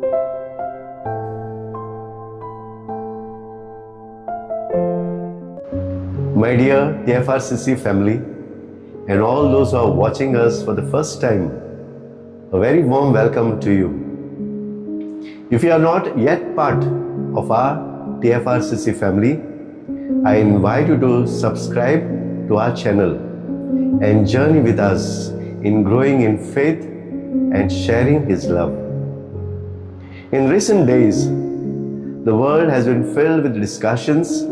My dear TFRCC family and all those who are watching us for the first time, a very warm welcome to you. If you are not yet part of our TFRCC family, I invite you to subscribe to our channel and journey with us in growing in faith and sharing His love. In recent days, the world has been filled with discussions,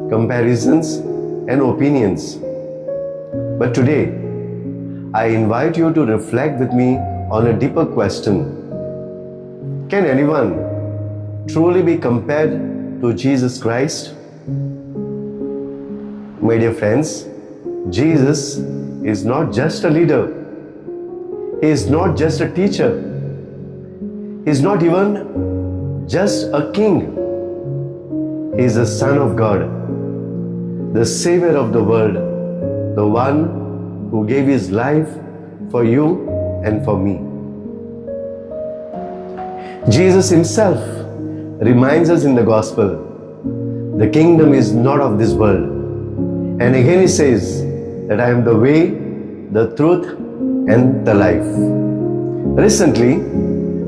comparisons, and opinions. But today, I invite you to reflect with me on a deeper question. Can anyone truly be compared to Jesus Christ? My dear friends, Jesus is not just a leader. He is not just a teacher. He is not even just a king. He is the Son of God, the Savior of the world, the one who gave His life for you and for me. Jesus Himself reminds us in the Gospel, the kingdom is not of this world. And again He says that I am the way, the truth, and the life. Recently,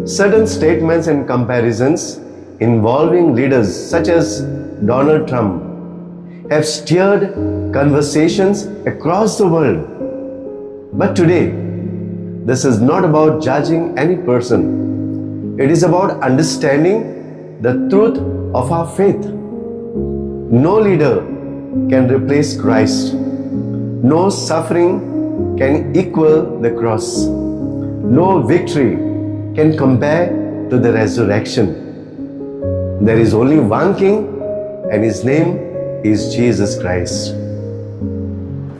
certain statements and comparisons involving leaders such as Donald Trump have stirred conversations across the world. But today, this is not about judging any person. It is about understanding the truth of our faith. No leader can replace Christ. No suffering can equal the cross. No victory can compare to the resurrection. There is only one King, and His name is Jesus Christ.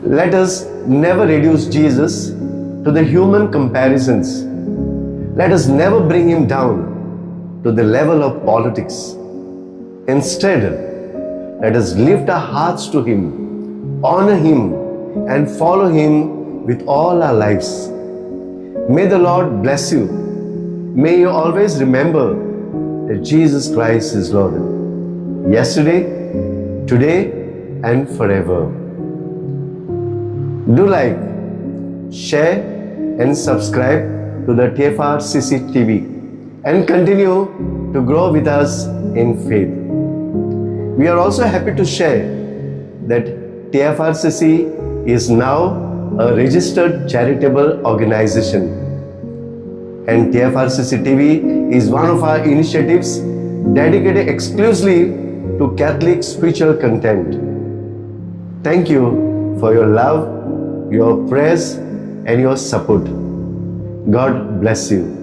Let us never reduce Jesus to the human comparisons. Let us never bring Him down to the level of politics. Instead, let us lift our hearts to Him, honor Him, and follow Him with all our lives. May the Lord bless you. May you always remember that Jesus Christ is Lord. Yesterday, today, and forever. Do like, share, and subscribe to the TFRCC TV and continue to grow with us in faith. We are also happy to share that TFRCC is now a registered charitable organization, and TFRCC TV is one of our initiatives dedicated exclusively to Catholic spiritual content. Thank you for your love, your prayers, and your support. God bless you.